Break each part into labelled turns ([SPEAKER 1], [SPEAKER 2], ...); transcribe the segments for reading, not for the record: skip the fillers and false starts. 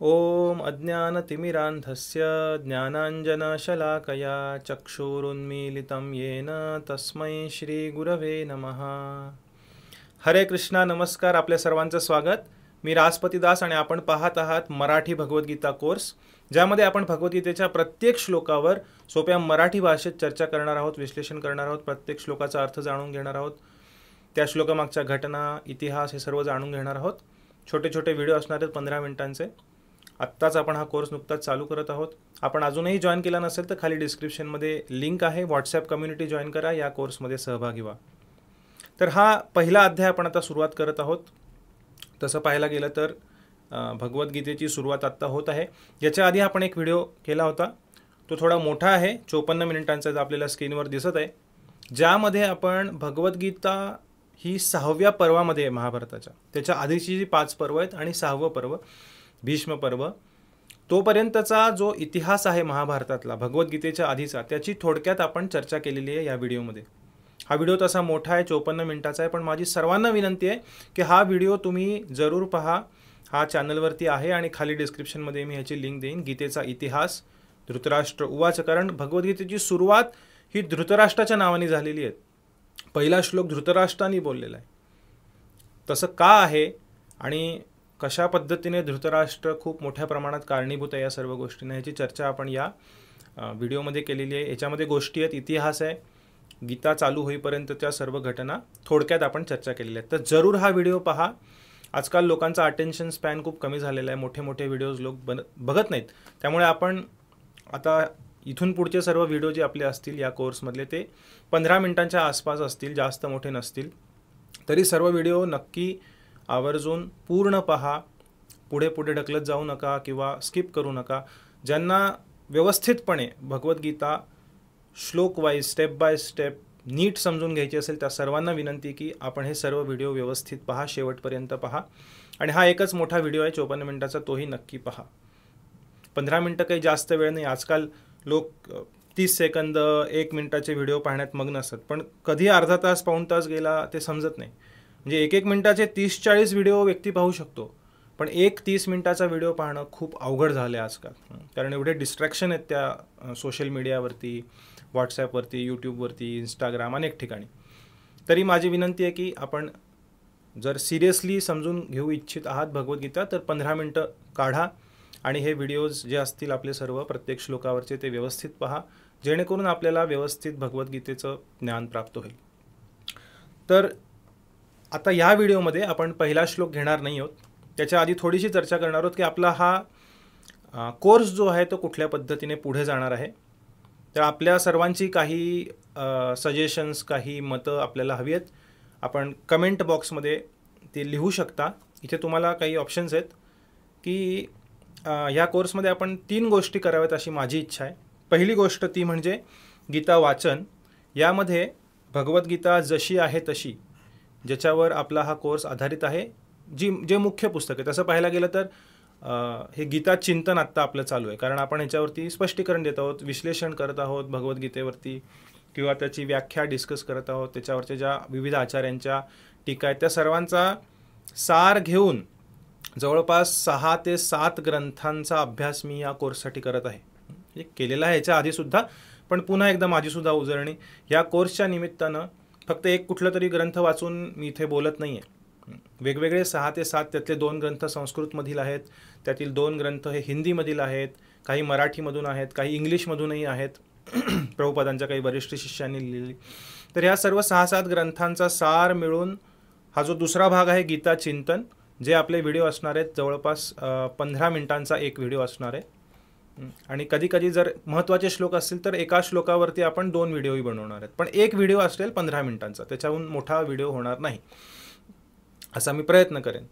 [SPEAKER 1] ओम अज्ञानतिमिरान्धस्य ज्ञानाञ्जनशलाकया चक्षुरुन्मीलितं येन तस्मै श्रीगुरवे नमः। हरे कृष्णा, नमस्कार, आपल्या सर्वांचं स्वागत। मी राजपती दास आणि आपण पाहत आहात मराठी भगवद्गीता कोर्स, ज्यामध्ये आपण भगवद्गीतेच्या प्रत्येक श्लोकावर सोप्या मराठी भाषेत चर्चा करणार आहोत, विश्लेषण करणार आहोत, प्रत्येक श्लोकाचा अर्थ जाणून घेणार आहोत, त्या श्लोकामागच्या घटना, इतिहास हे सर्व जाणून घेणार आहोत। छोटे छोटे व्हिडिओ असणार आहेत 15 मिनिटांचे। आत्ताच आपण हा कोर्स नुकताच चालू करत आहोत। आपण अजूनही जॉईन केला नसेल तर खाली डिस्क्रिप्शनमध्ये लिंक आहे, व्हॉट्सॲप कम्युनिटी जॉईन करा, या कोर्समध्ये सहभागी व्हा। तर हा पहिला अध्याय आपण आता सुरुवात करत आहोत। तसं पाहायला गेलं तर भगवद्गीतेची सुरुवात आत्ता होत आहे। याच्या आधी आपण एक व्हिडिओ केला होता, तो थोडा मोठा आहे, 54 मिनिटांचा, जो आपल्याला स्क्रीनवर दिसत आहे, ज्यामध्ये आपण भगवद्गीता ही 6व्या पर्वामध्ये आहे महाभारताच्या। त्याच्या आधीची जी 5 पर्व आहेत आणि 6वं पर्व भीष्म पर्व, तोपर्यंतचा जो इतिहास आहे महाभारतातला भगवद्गीतेच्या आधीचा, त्याची थोडक्यात आपण चर्चा केलेली आहे या व्हिडिओमध्ये। हा व्हिडिओ तसा मोठा आहे, 54 मिनिटाचा आहे, पण माझी सर्वांना विनंती आहे की हा व्हिडिओ तुम्ही जरूर पहा। हा चॅनलवरती आहे आणि खाली डिस्क्रिप्शनमध्ये मी ह्याची लिंक देईन। गीतेचा इतिहास, धृतराष्ट्र उवाच, कारण भगवद्गीतेची सुरुवात ही धृतराष्ट्राच्या नावाने झालेली आहे। पहिला श्लोक धृतराष्ट्राने बोललेला आहे। तसं का आहे आणि कशा पद्धतीने धृतराष्ट्र खूप मोठ्या प्रमाणात कारणीभूत आहे या सर्व गोष्टींना, ह्याची चर्चा आपण या व्हिडिओमध्ये केलेली आहे। याच्यामध्ये गोष्टी आहेत, इतिहास आहे, गीता चालू होईपर्यंतच्या सर्व घटना थोडक्यात आपण चर्चा केलेल्या आहेत। तर जरूर हा व्हिडिओ पहा। आजकाल लोकांचा अटेन्शन स्पॅन खूप कमी झालेला आहे, मोठे मोठे व्हिडिओज लोक बघत नाहीत। त्यामुळे आपण आता इथून पुढचे सर्व व्हिडिओ जे आपले असतील या कोर्समधले, ते 15 मिनिटांच्या आसपास असतील, जास्त मोठे नसतील। तरी सर्व व्हिडिओ नक्की आवर्जून पूर्ण पहा, पुढे पुढे ढकलत जाऊ नका किंवा स्किप करू नका। ज्यांना व्यवस्थितपणे भगवद्गीता श्लोक वाईज, स्टेप बाय स्टेप नीट समजून घ्यायची असेल, त्या सर्वांना विनंती की आपण हे सर्व व्हिडिओ व्यवस्थित पहा, शेवटपर्यंत पहा। आणि हा एकच मोठा व्हिडिओ आहे 54 मिनिटाचा, तोही नक्की पहा। 15 मिनिटं काही जास्त वेळ नाही। आजकाल लोक 30 सेकंद 1 मिनिटाचे व्हिडिओ पाहण्यात मग्न असतात, पण कधी अर्धा तास पाऊण तास गेला ते समजत नाही। म्हणजे 1-1 मिनिटाचे 30-40 व्हिडिओ व्यक्ती पाहू शकतो, पण एक 30 मिनिटाचा व्हिडिओ पाहणं खूप अवघड झालं आहे आजकाल, कारण एवढे डिस्ट्रॅक्शन आहेत त्या सोशल मीडियावरती, व्हॉट्सॲपवरती, यूट्यूबवरती, इंस्टाग्राम, अनेक ठिकाणी। तरी माझी विनंती आहे की आपण जर सिरियसली समजून घेऊ इच्छित आहात भगवद्गीता, तर 15 मिनिटं काढा आणि हे व्हिडिओज जे असतील आपले सर्व प्रत्येक श्लोकावरचे, ते व्यवस्थित पहा, जेणेकरून आपल्याला व्यवस्थित भगवद्गीतेचं ज्ञान प्राप्त होईल। तर आता या व्हिडिओमध्ये आपण पहिला श्लोक घेणार नाही आहोत, त्याच्या आधी थोडीशी चर्चा करणार आहोत की आपला हा कोर्स जो आहे तो कुठल्या पद्धतीने पुढे जाणार आहे। तर आपल्या सर्वांची काही सजेशन्स, काही मतं आपल्याला हवी आहेत। आपण कमेंट बॉक्समध्ये ते लिहू शकता। इथे तुम्हाला काही ऑप्शन्स आहेत की ह्या कोर्समध्ये आपण 3 गोष्टी कराव्यात अशी माझी इच्छा आहे। पहिली गोष्ट ती म्हणजे गीता वाचन। यामध्ये भगवद्गीता जशी आहे तशी, ज्याच्यावर आपला हा कोर्स आधारित आहे, जे मुख्य पुस्तक आहे, तसं पाहायला गेलं तर हे गीता चिंतन आत्ता आपलं चालू आहे, कारण आपण ह्याच्यावरती स्पष्टीकरण देत आहोत, विश्लेषण करत आहोत भगवद्गीतेवरती, किंवा त्याची व्याख्या डिस्कस करत आहोत। त्याच्यावरच्या ज्या विविध आचार्यांच्या टीका आहेत, त्या सर्वांचा सार घेऊन जवळपास 6 ते 7 ग्रंथांचा अभ्यास मी या कोर्ससाठी करत आहे। हे केलेला आहे ह्याच्या आधीसुद्धा, पण पुन्हा एकदा माझीसुद्धा उजळणी। या कोर्सच्या निमित्तानं फक्त एक कुठलं तरी ग्रंथ वाचून मी इथे बोलत नाही आहे। वेगवेगळे 6 ते 7, त्यातले 2 ग्रंथ संस्कृतमधील आहेत, त्यातील 2 ग्रंथ हे हिंदीमधील आहेत, काही मराठीमधून आहेत, काही इंग्लिशमधूनही आहेत, प्रभुपादांच्या काही वरिष्ठ शिष्यांनी लिहिलेली। तर ह्या सर्व 6-7 ग्रंथांचा सार मिळून हा जो दुसरा भाग आहे गीता चिंतन, जे आपले व्हिडिओ असणार आहेत, जवळपास 15 मिनिटांचा एक व्हिडिओ असणार आहे। आणि कधी कधी जर महत्त्वाचे श्लोक असतील तर एका श्लोकावरती आपण 2 व्हिडिओही बनवणार आहेत, पण एक व्हिडिओ असेल 15 मिनिटांचा, त्याच्याहून मोठा व्हिडिओ होणार नाही, असा मी प्रयत्न करेन।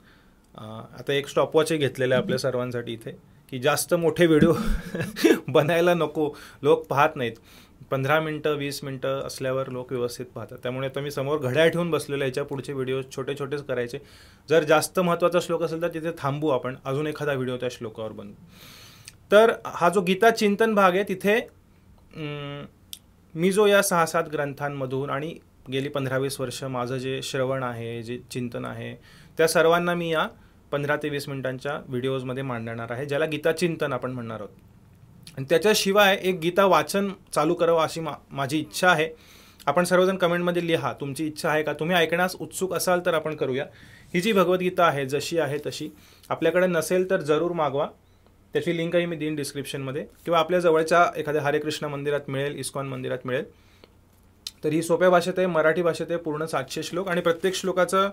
[SPEAKER 1] आता एक स्टॉपवॉचही घेतलेलं आहे आपल्या सर्वांसाठी इथे, की जास्त मोठे व्हिडिओ बनायला नको, लोक पाहत नाहीत। 15 मिनटं 20 मिनटं असल्यावर लोक व्यवस्थित पाहतात। त्यामुळे आता मी समोर घड्याळ ठेवून बसलेलं आहे, याच्या पुढचे व्हिडिओ छोटे छोटेच करायचे। जर जास्त महत्त्वाचा श्लोक असेल तर तिथे थांबू, आपण अजून एखादा व्हिडिओ त्या श्लोकावर बनवू। तर हा जो गीता चिंतन भाग आहे, तिथे मी जो या 6-7 ग्रंथांमधून आणि गेली 15-20 वर्ष माझं जे श्रवण आहे, जे चिंतन आहे, त्या सर्वांना मी या 15 ते 20 मिनिटांच्या व्हिडिओजमध्ये मांडणार आहे, ज्याला गीता चिंतन आपण म्हणणार आहोत. आणि त्याच्याशिवाय एक गीता वाचन चालू करावं अशी माझी इच्छा आहे. आपण सर्वजण कमेंटमध्ये लिहा तुमची इच्छा आहे का, तुम्ही ऐकण्यास उत्सुक असाल तर आपण करूया. ही जी भगवद्गीता आहे जशी आहे तशी, आपल्याकडे नसेल तर जरूर मागवा, त्याची लिंकही मी देईन डिस्क्रिप्शनमध्ये, किंवा आपल्या जवळच्या एखाद्या हरे कृष्ण मंदिरात मिळेल, इस्कॉन मंदिरात मिळेल. तर ही सोप्या भाषेत आहे, मराठी भाषेत आहे, पूर्ण 700 श्लोक आणि प्रत्येक श्लोकाचं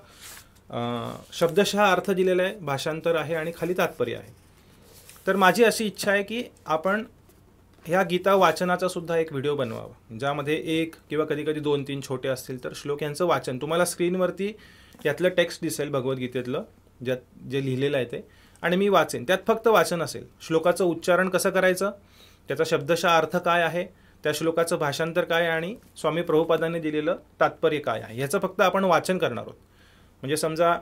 [SPEAKER 1] शब्दशः अर्थ दिलेला आहे, भाषांतर आहे आणि खाली तात्पर्य आहे. तर माझी अशी इच्छा आहे की आपण ह्या गीता वाचनाचा सुद्धा एक व्हिडिओ बनवावा, ज्यामध्ये एक किंवा कधी कधी 2-3 छोटे असतील तर श्लोक यांचं वाचन. तुम्हाला स्क्रीनवरती यातलं टेक्स्ट दिसेल भगवद्गीतेतलं, जे लिहिलेलं आहे ते, आणि मी वाचेन. त्यात फक्त वाचन असेल. श्लोकाचं उच्चारण कसं करायचं, त्याचा शब्दशः अर्थ काय आहे, त्या श्लोकाचं भाषांतर काय आणि स्वामी प्रभुपादांनी दिलेलं तात्पर्य काय आहे, ह्याचं फक्त आपण वाचन करणार आहोत. म्हणजे समजा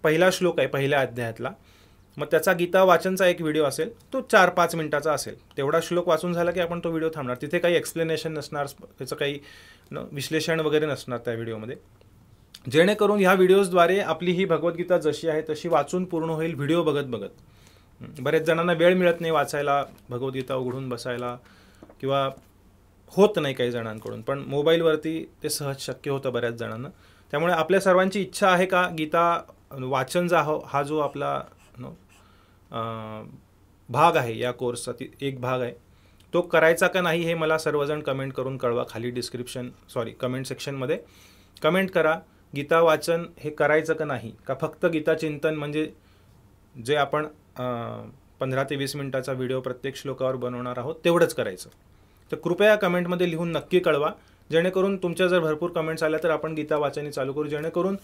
[SPEAKER 1] पहिला श्लोक आहे पहिल्या अध्यायातला, मग त्याचा गीता वाचनचा एक व्हिडिओ असेल, तो 4-5 मिनिटाचा असेल. तेवढा श्लोक वाचून झाला की आपण तो व्हिडिओ थांबणार. तिथे काही एक्सप्लेनेशन नसणार, त्याचं काही विश्लेषण वगैरे नसणार त्या व्हिडिओमध्ये, जेणेकरून ह्या व्हिडिओजद्वारे आपली ही भगवद्गीता जशी आहे तशी वाचून पूर्ण होईल, व्हिडिओ बघत बघत. बरेच जणांना वेळ मिळत नाही वाचायला, भगवद्गीता उघडून बसायला, किंवा होत नाही काही जणांकडून, पण मोबाईलवरती ते सहज शक्य होतं बऱ्याच जणांना. त्यामुळे आपल्या सर्वांची इच्छा आहे का गीता वाचन हा जो आपला भाग आहे या कोर्सचा, एक भाग आहे, तो करायचा का नाही हे मला सर्वजण कमेंट करून कळवा. खाली कमेंट सेक्शनमध्ये कमेंट करा. गीता वाचन हे करायचं का नाही, का फक्त गीता चिंतन म्हणजे जे आपण 15 ते 20 मिनिटाचा व्हिडिओ प्रत्येक श्लोकावर बनवणार आहोत तेवढंच करायचं. तर कृपया कमेंटमध्ये लिहून नक्की कळवा, जेणेकरून तुमच्या जर भरपूर कमेंट्स आल्या तर आपण गीता वाचन चालू करू. जेणेकरून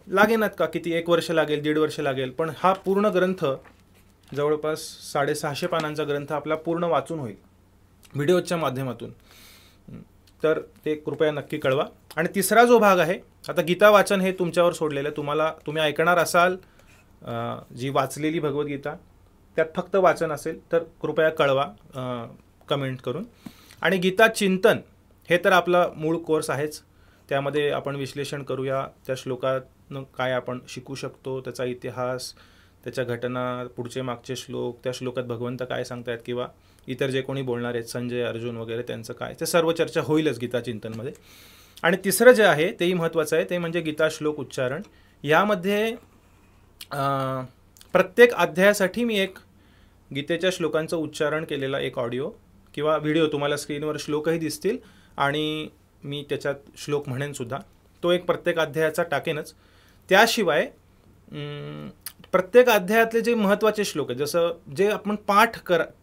[SPEAKER 1] लागेनात का किती, 1 वर्ष लागेल, 1.5 वर्ष लागेल, पण हा पूर्ण ग्रंथ जवळपास 650 पानांचा ग्रंथ आपला पूर्ण वाचून होईल व्हिडिओच्या माध्यमातून. तर ते कृपया नक्की कळवा. आणि तिसरा जो भाग आहे, आता गीता वाचन हे तुमच्यावर सोडलेलं आहे. तुम्ही ऐकणार असाल जी वाचलेली भगवद्गीता, त्यात फक्त वाचन असेल तर कृपया कळवा कमेंट करून. आणि गीता चिंतन हे तर आपला मूळ कोर्स आहेच, त्यामध्ये आपण विश्लेषण करूया, त्या श्लोकातनं काय आपण शिकू शकतो, त्याचा इतिहास, त्याच्या घटना, पुढचे मागचे श्लोक, त्या श्लोकात भगवंत काय सांगतायत, किंवा इतर जे कोणी बोलणार आहेत संजय, अर्जुन वगैरे, त्यांचं काय, ते सर्व चर्चा होईलच गीता चिंतनमध्ये. आणि तिसरं जे आहे तेही महत्त्वाचं आहे, ते म्हणजे गीता श्लोक उच्चारण. यामध्ये प्रत्येक अध्यायासाठी मी एक गीतेच्या श्लोकांचं उच्चारण केलेला एक ऑडिओ किंवा व्हिडिओ, तुम्हाला स्क्रीनवर श्लोकही दिसतील आणि मी त्याच्यात श्लोक म्हणेन सुद्धा, तो एक प्रत्येक अध्यायाचा टाकेनच. त्याशिवाय प्रत्येक अध्यायातले जे महत्त्वाचे श्लोक आहेत, जसं जे आपण पाठ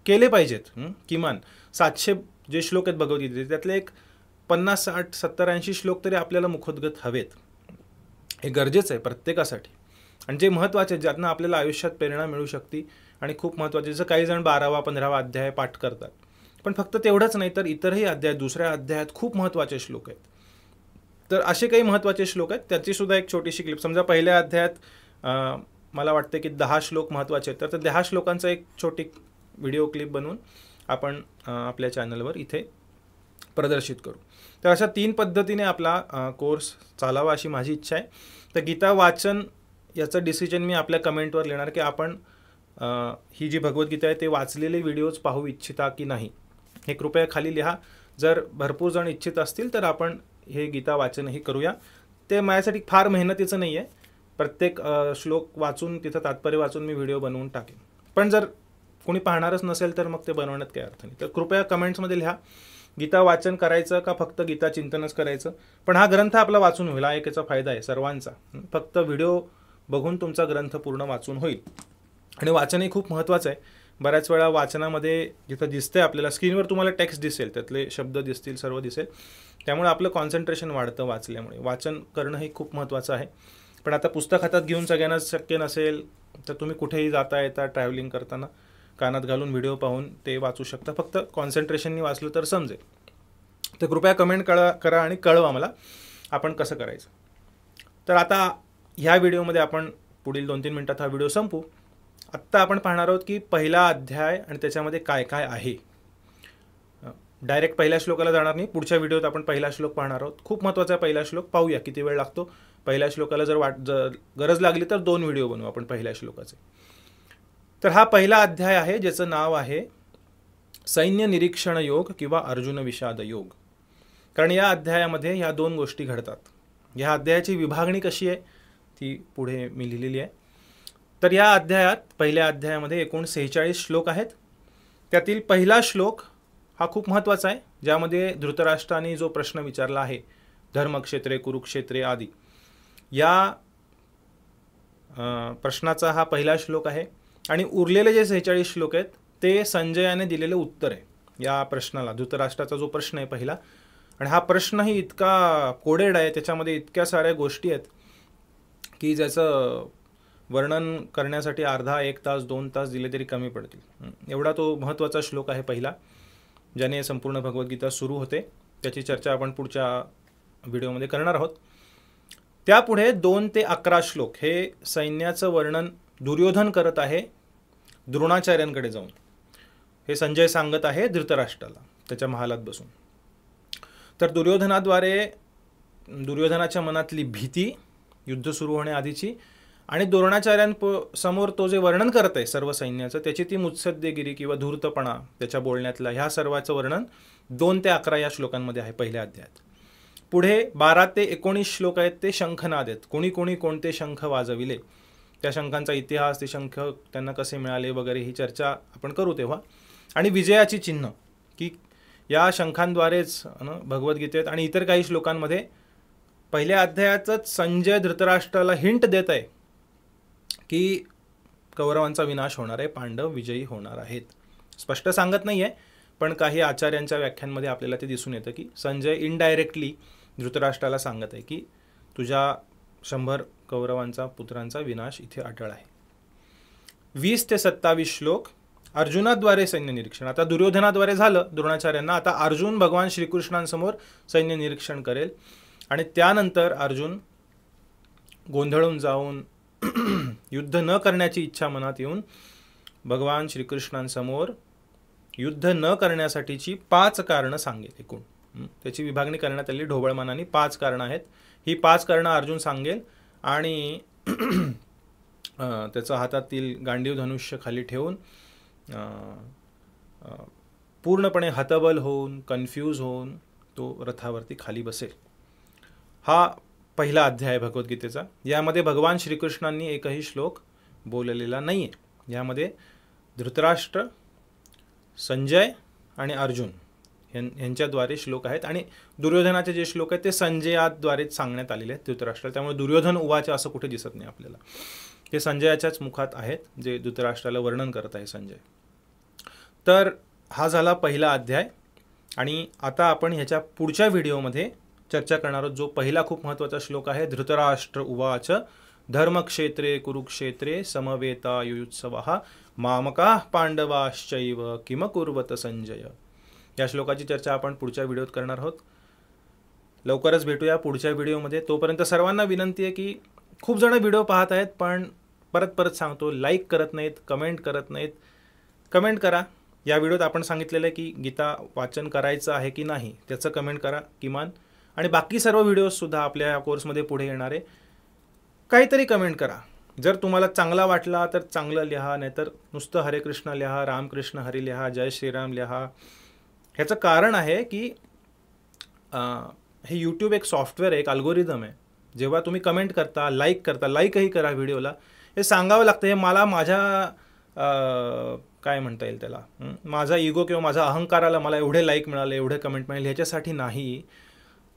[SPEAKER 1] केले पाहिजेत, किमान 700 जे श्लोक आहेत भगवद्गीतेचे, त्यातले एक 50, 60, 70, 80 श्लोक तरी आपल्याला मुखोद्गत हवेत. हे गरजेचं आहे प्रत्येकासाठी. आणि जे महत्त्वाचे आहेत, ज्यातनं आपल्याला आयुष्यात प्रेरणा मिळू शकते, आणि खूप महत्त्वाचे, जसं काही जण 12वा 15वा अध्याय पाठ करतात, पण फक्त तेवढंच नाही तर इतरही अध्याय, दुसऱ्या अध्यायात खूप महत्त्वाचे श्लोक आहेत. तर असे काही महत्त्वाचे श्लोक आहेत, त्याची सुद्धा एक छोटीशी क्लिप. समजा पहिल्या अध्यायात मला वाटतं की 10 श्लोक महत्त्वाचे आहेत, तर 10 श्लोकांचा एक छोटी व्हिडिओ क्लिप बनवून आपण आपल्या चॅनलवर इथे प्रदर्शित करू. तर अशा 3 पद्धतीने आपला कोर्स चालावा अशी माझी इच्छा आहे. तर गीता वाचन याचं डिसिजन मी आपल्या कमेंटवर लिहिणार, की आपण ही जी भगवद्गीता आहे ते वाचलेले व्हिडिओज पाहू इच्छिता की नाही, हे कृपया खाली लिहा. जर भरपूर जण इच्छित असतील तर आपण हे गीता वाचनही करूया. ते माझ्यासाठी फार मेहनतीचं नाही आहे, प्रत्येक श्लोक वाचून तिथं तात्पर्य वाचून मी व्हिडिओ बनवून टाकेन. पण जर कोणी पाहणारच नसेल तर मग ते बनवण्यात काही अर्थ नाही. तर कृपया कमेंट्समध्ये लिहा, गीता वाचन करायचं का फक्त गीता चिंतनच करायचं. पण हा ग्रंथ आपला वाचून होईल, हा एक याचा फायदा आहे सर्वांचा. फक्त व्हिडिओ बघून तुमचा ग्रंथ पूर्ण वाचून होईल. आणि वाचनही खूप महत्त्वाचं आहे. बऱ्याच वेळा वाचनामध्ये जिथं दिसतंय आपल्याला स्क्रीनवर, तुम्हाला टेक्स्ट दिसेल, त्यातले शब्द दिसतील, सर्व दिसेल, त्यामुळे आपलं कॉन्सन्ट्रेशन वाढतं वाचल्यामुळे. वाचन करणं हे खूप महत्त्वाचं आहे. पण आता पुस्तक हातात घेऊन सगळ्यांनाच शक्य नसेल, तर तुम्ही कुठेही जाता येता, ट्रॅव्हलिंग करताना कानात घालून व्हिडिओ पाहून ते वाचू शकता. फक्त कॉन्सन्ट्रेशननी वाचलं तर समजेल. तर कृपया कमेंट करा आणि कळवा मला आपण कसं करायचं. तर आता ह्या व्हिडिओमध्ये आपण पुढील 2-3 मिनिटात हा व्हिडिओ संपू. आत्ता आपण पाहणार आहोत की पहिला अध्याय आणि त्याच्यामध्ये काय काय आहे. डायरेक्ट पहिल्या श्लोकाला जाणार नाही, पुढच्या व्हिडिओत आपण पहिला श्लोक पाहणार आहोत. खूप महत्त्वाचा आहे पहिला श्लोक, पाहूया किती वेळ लागतो. पहिल्या श्लोकाला जर गरज लागली तर 2 व्हिडिओ बनवू आपण पहिल्या श्लोकाचे. तर हा पहिला अध्याय आहे ज्याचं नाव आहे सैन्य निरीक्षण योग किंवा अर्जुन विषाद योग. कारण या अध्यायामध्ये ह्या 2 गोष्टी घडतात. ह्या अध्यायाची विभागणी कशी आहे ती पुढे मी लिहिलेली आहे. तर या अध्यायात पहिल्या अध्यायामध्ये एकूण 46 श्लोक आहेत. त्यातील पहिला श्लोक हा खूप महत्त्वाचा आहे, ज्यामध्ये धृतराष्ट्राने जो प्रश्न विचारला आहे धर्मक्षेत्रे कुरुक्षेत्रे आदी, या प्रश्नाचा हा पहिला श्लोक आहे. आणि उरलेले जे 46 श्लोक आहेत ते संजयाने दिलेले उत्तर आहे या प्रश्नाला. धृतराष्ट्राचा जो प्रश्न आहे पहिला, आणि हा प्रश्नही इतका कोडेड आहे, त्याच्यामध्ये इतक्या साऱ्या गोष्टी आहेत की ज्याचं वर्णन करण्यासाठी अर्धा 1 तास 2 तास दिले तरी कमी पडतील. एवढा तो महत्त्वाचा श्लोक आहे पहिला, ज्याने संपूर्ण भगवद्गीता सुरू होते. त्याची चर्चा आपण पुढच्या व्हिडिओमध्ये करणार आहोत. त्यापुढे 2 ते 11 श्लोक हे सैन्याचं वर्णन दुर्योधन करत आहे द्रोणाचार्यांकडे जाऊन. हे संजय सांगत आहे धृतराष्ट्राला त्याच्या महालात बसून. तर दुर्योधनाच्या मनातली भीती युद्ध सुरू होण्याआधीची आणि द्रोणाचार्यांसमोर तो जे वर्णन करत आहे सर्व सैन्याचं, त्याची ती मुत्सद्देगिरी किंवा धूर्तपणा त्याच्या बोलण्यातला, ह्या सर्वाचं वर्णन 2 ते 11 या श्लोकांमध्ये आहे पहिल्या अध्यायात. पुढे 12 ते 19 श्लोक आहेत ते शंखनाद आहेत. कोणी कोणी कोणते शंख वाजविले, त्या शंखांचा इतिहास, ते शंख त्यांना कसे मिळाले वगैरे ही चर्चा आपण करू तेव्हा. आणि विजयाची चिन्ह, की या शंखांद्वारेच भगवद्गीतेत आणि इतर काही श्लोकांमध्ये पहिल्या अध्यायातच संजय धृतराष्ट्राला हिंट देत आहे की कौरवांचा विनाश होणार आहे, पांडव विजयी होणार आहेत. स्पष्ट सांगत नाही आहे, पण काही आचार्यांच्या व्याख्यांमध्ये आपल्याला ते दिसून येतं की संजय इनडायरेक्टली धृतराष्ट्राला सांगत आहे की तुझ्या 100 कौरवांचा पुत्रांचा विनाश इथे अटळ आहे. 20 ते 27 श्लोक अर्जुनाद्वारे सैन्य निरीक्षण. आता दुर्योधनाद्वारे झालं द्रोणाचार्यांना, आता अर्जुन भगवान श्रीकृष्णांसमोर सैन्य निरीक्षण करेल. आणि त्यानंतर अर्जुन गोंधळून जाऊन युद्ध न करण्याची इच्छा मनात येऊन भगवान श्रीकृष्णांसमोर युद्ध न करण्यासाठीची 5 कारणं सांगेल. एकूण त्याची विभागणी करण्यात आली ढोबळमानाने. 5 कारणं आहेत. ही 5 कारणं अर्जुन सांगेल आणि त्याच्या हातातील गांडीव धनुष्य खाली ठेवून पूर्णपणे हतबल होऊन कन्फ्यूज होऊन तो रथावरती खाली बसेल. हा पहिला अध्याय आहे भगवद्गीतेचा. यामध्ये भगवान श्रीकृष्णांनी एकही श्लोक बोललेला नाही आहे. यामध्ये धृतराष्ट्र, संजय आणि अर्जुन यांच्याद्वारे श्लोक आहेत. आणि दुर्योधनाचे जे श्लोक आहेत ते संजयाद्वारेच सांगण्यात आलेले आहेत धृतराष्ट्राला. त्यामुळे दुर्योधन उवाच असं कुठे दिसत नाही आपल्याला. हे संजयाच्याच मुखात आहेत जे धृतराष्ट्राला वर्णन करत आहे संजय. तर हा झाला पहिला अध्याय. आणि आता आपण ह्याच्या पुढच्या व्हिडिओमध्ये चर्चा करणार आहोत जो पहिला खूप महत्त्वाचा श्लोक आहे. धृतराष्ट्र उवाच धर्मक्षेत्रे कुरुक्षेत्रे समवेतायुत्सवः मामकाः पांडवाश्चैव किम कुर्वत संजय. या श्लोकाची चर्चा आपण पुढच्या व्हिडिओत करणार आहोत. लवकरच भेटूया पुढच्या व्हिडिओमध्ये. तोपर्यंत सर्वांना विनंती आहे की खूप जण व्हिडिओ पाहत आहेत पण परत सांगतो, लाईक करत नाहीत, कमेंट करत नाहीत. कमेंट करा. या व्हिडिओत आपण सांगितलेलं आहे की गीता वाचन करायचं आहे की नाही त्याचं कमेंट करा किमान. आणि बाकी सर्व व्हिडिओजसुद्धा आपल्या या कोर्समध्ये पुढे येणार आहे. काहीतरी कमेंट करा. जर तुम्हाला चांगला वाटला तर चांगलं लिहा, नाहीतर नुसतं हरे कृष्ण लिहा, रामकृष्ण हरी लिहा, जय श्रीराम लिहा. ह्याचं कारण आहे की हे यूट्यूब एक सॉफ्टवेअर आहे, एक अल्गोरिदम आहे. जेव्हा तुम्ही कमेंट करता, लाईकही करा व्हिडिओला, हे सांगावं लागतं. हे मला माझ्या काय म्हणता येईल त्याला, माझा इगो किंवा माझा अहंकाराला मला एवढे लाईक मिळाले, एवढे कमेंट मिळाले ह्याच्यासाठी नाही.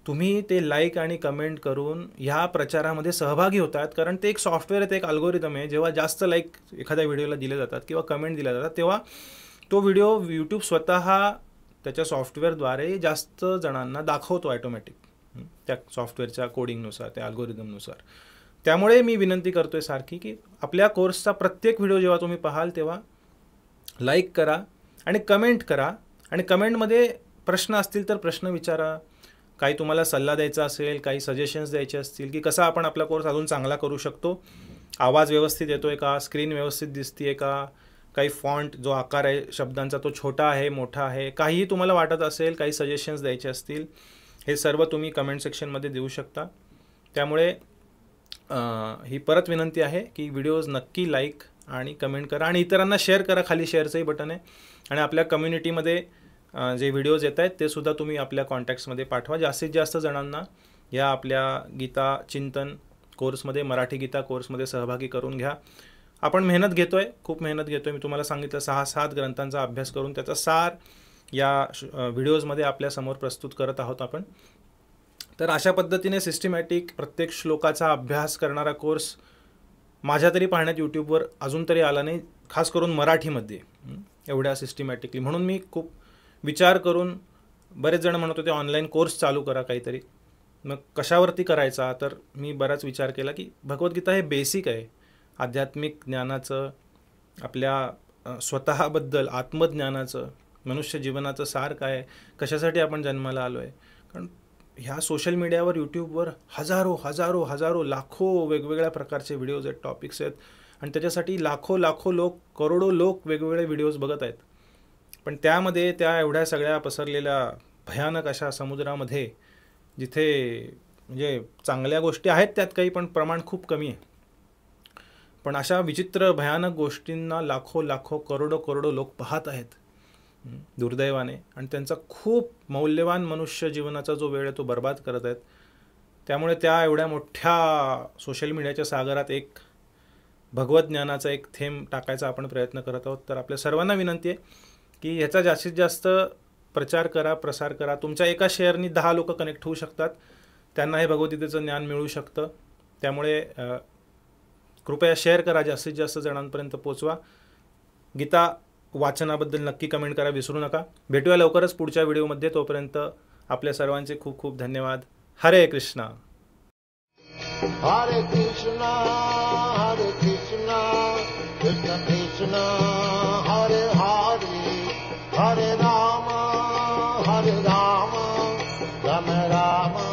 [SPEAKER 1] तुम्ही ते लाईक आणि कमेंट करून ह्या प्रचारामध्ये सहभागी होतात. कारण ते एक सॉफ्टवेअर आहे, ते एक अल्गोरिदम आहे. जेव्हा जास्त लाईक एखाद्या व्हिडिओला दिले जातात किंवा कमेंट दिल्या जातात तेव्हा तो व्हिडिओ यूट्यूब स्वतः त्याच्या सॉफ्टवेअरद्वारे जास्त जणांना दाखवतो ऑटोमॅटिक, त्या सॉफ्टवेअरच्या कोडिंगनुसार, त्या अल्गोरिदमनुसार. त्यामुळे मी विनंती करतोय सारखी की आपल्या कोर्सचा प्रत्येक व्हिडिओ जेव्हा तुम्ही पाहाल तेव्हा लाईक करा आणि कमेंट करा. आणि कमेंटमध्ये प्रश्न असतील तर प्रश्न विचारा. काही तुम्हाला सल्ला द्यायचा असेल, काही सजेशन्स द्यायचे असतील की कसा आपण आपला कोर्स अजून चांगला करू शकतो, आवाज व्यवस्थित येतोय का, स्क्रीन व्यवस्थित दिसतीये का, काही फॉन्ट जो आकार आहे शब्दांचा तो छोटा आहे मोठा आहे, काहीही तुम्हाला वाटत असेल, काही सजेशन्स द्यायचे असतील, हे सर्व तुम्ही कमेंट सेक्शनमध्ये देऊ शकता. त्यामुळे ही परत विनंती आहे की व्हिडिओज नक्की लाईक आणि कमेंट करा आणि इतरांना शेअर करा. खाली शेअरचंही बटन आहे. आणि आपल्या कम्युनिटीमध्ये जे व्हिडिओज येत आहेत ते सुद्धा तुम्ही आपल्या कॉन्टॅक्ट्समध्ये पाठवा. जास्तीत जास्त जणांना या आपल्या गीता चिंतन कोर्समध्ये, मराठी गीता कोर्समध्ये सहभागी करून घ्या. आपण मेहनत घेतो आहे, खूप मेहनत घेतो आहे. मी तुम्हाला सांगितलं 6-7 ग्रंथांचा अभ्यास करून त्याचा सार या व्हिडिओजमध्ये आपल्यासमोर प्रस्तुत करत आहोत आपण. तर अशा पद्धतीने सिस्टमॅटिक प्रत्येक श्लोकाचा अभ्यास करणारा कोर्स माझ्या तरी पाहण्यात यूट्यूबवर अजून तरी आला नाही, खास करून मराठीमध्ये एवढ्या सिस्टमॅटिकली. म्हणून मी खूप विचार करून, बरेच जण म्हणत होते ऑनलाईन कोर्स चालू करा काहीतरी. मग कशावरती करायचा, तर मी बराच विचार केला की भगवद्गीता हे बेसिक आहे आध्यात्मिक ज्ञानाचं, आपल्या स्वतःबद्दल आत्मज्ञानाचं, मनुष्य जीवनाचं सार काय आहे, कशासाठी आपण जन्माला आलो आहे. कारण ह्या सोशल मीडियावर, यूट्यूबवर हजारो लाखो वेगवेगळ्या प्रकारचे व्हिडिओज आहेत, टॉपिक्स आहेत आणि त्याच्यासाठी लाखो लोक, करोडो लोक वेगवेगळे व्हिडिओज बघत आहेत. पण त्यामध्ये त्या एवढ्या सगळ्या पसरलेल्या भयानक अशा समुद्रामध्ये, जिथे म्हणजे चांगल्या गोष्टी आहेत त्यात काही, पण प्रमाण खूप कमी आहे. पण अशा विचित्र भयानक गोष्टींना लाखो करोडो लोक पाहत आहेत दुर्दैवाने, आणि त्यांचा खूप मौल्यवान मनुष्य जीवनाचा जो वेळ आहे तो बर्बाद करत आहेत. त्यामुळे त्या एवढ्या मोठ्या सोशल मीडियाच्या सागरात एक भगवत ज्ञानाचा एक थेंब टाकायचा आपण प्रयत्न करत आहोत. तर आपल्या सर्वांना विनंती आहे की ह्याचा जास्तीत जास्त प्रचार करा, प्रसार करा. तुमच्या एका शेअरनी 10 लोक कनेक्ट होऊ शकतात, त्यांना हे भगवद्गीतेचं ज्ञान मिळू शकतं. त्यामुळे कृपया शेअर करा, जास्तीत जास्त जणांपर्यंत पोचवा. गीता वाचनाबद्दल नक्की कमेंट करा, विसरू नका. भेटूया लवकरच पुढच्या व्हिडिओमध्ये. तोपर्यंत आपल्या सर्वांचे खूप खूप धन्यवाद. हरे Krishna.
[SPEAKER 2] Hare Krishna, Hare Krishna, Krishna Krishna, Hare Hare, Hare Rama, Rama Rama.